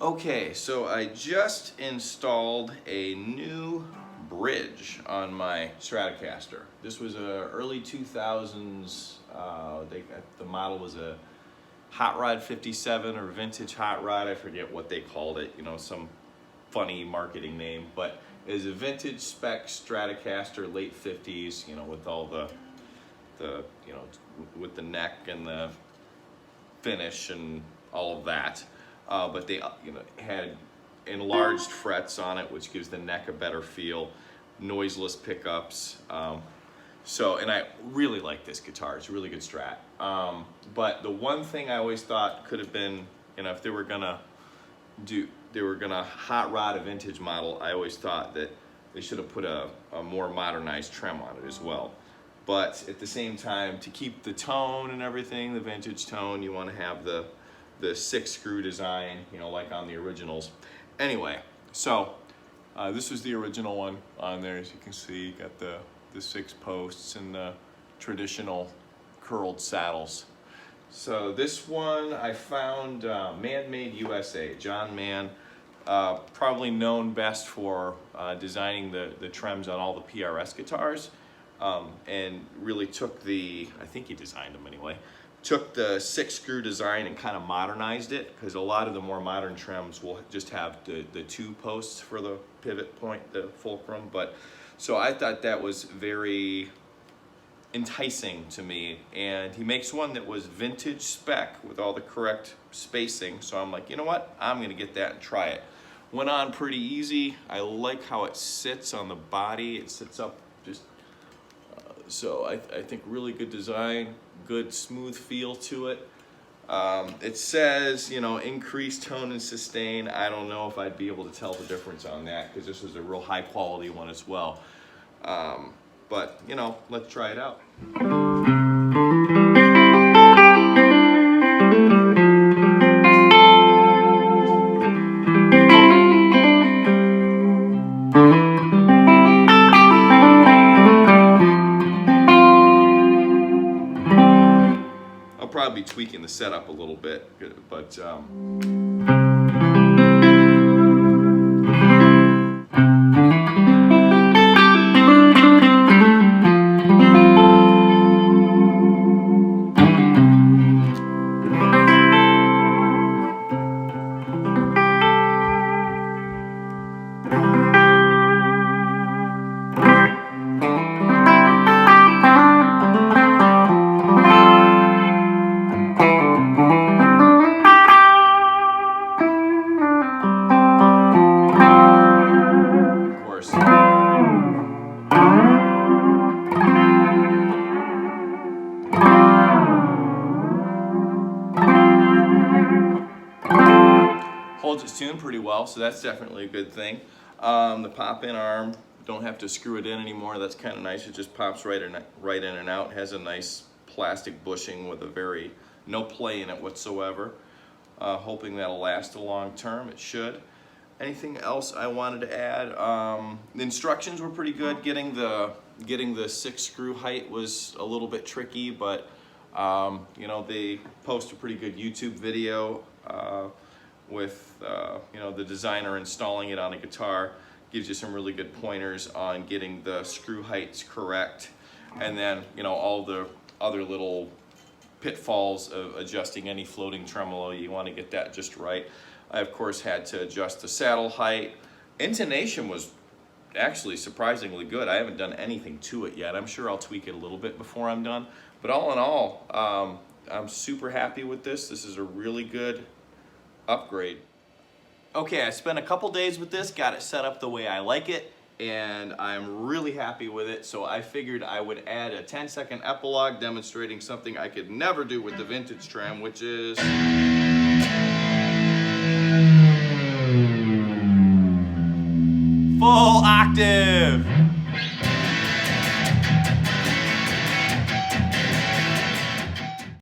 Okay, so I just installed a new bridge on my Stratocaster. This was a early 2000s, the model was a Hot Rod 57 or Vintage Hot Rod, I forget what they called it, you know, some funny marketing name, but it was a vintage spec Stratocaster, late 50s, you know, with all the you know, with the neck and the finish and all of that. But they, you know, had enlarged frets on it, which gives the neck a better feel, noiseless pickups. And I really like this guitar. It's a really good Strat. But the one thing I always thought could have been, you know, if they were gonna hot rod a vintage model, I always thought that they should have put a more modernized trem on it as well. But at the same time, to keep the tone and everything, the vintage tone, you want to have the 6-screw design, you know, like on the originals. Anyway, so this was the original one on there. As you can see, you got the 6 posts and the traditional curled saddles. So this one I found MannMade USA, John Mann, probably known best for designing the trems on all the PRS guitars, and really took I think he designed them anyway, took the 6-screw design and kind of modernized it, because a lot of the more modern trems will just have the 2 posts for the pivot point, the fulcrum. But so I thought that was very enticing to me, and he makes one that was vintage spec with all the correct spacing. So I'm like, you know what, I'm gonna get that and try it. Went on pretty easy. I like how it sits on the body. It sits up just so I think really good design, good smooth feel to it. It says, you know, increased tone and sustain. I don't know if I'd be able to tell the difference on that, because this is a real high quality one as well. But, you know, let's try it out. I'll probably be tweaking the setup a little bit, but holds its tune pretty well, so that's definitely a good thing. The pop-in arm, don't have to screw it in anymore. That's kind of nice. It just pops right in and out. It has a nice plastic bushing with no play in it whatsoever. Hoping that'll last a long term. It should. Anything else I wanted to add? The instructions were pretty good. Getting the 6-screw height was a little bit tricky, but you know, they post a pretty good YouTube video with you know, the designer installing it on a guitar. Gives you some really good pointers on getting the screw heights correct, and then, you know, all the other little pitfalls of adjusting any floating tremolo. You want to get that just right. I of course had to adjust the saddle height. Intonation was actually surprisingly good. I haven't done anything to it yet. I'm sure I'll tweak it a little bit before I'm done, but all in all, I'm super happy with this. This is a really good upgrade. Okay, I spent a couple days with this, got it set up the way I like it, and I'm really happy with it. So I figured I would add a 10-second epilogue demonstrating something I could never do with the vintage trem, which is full octave.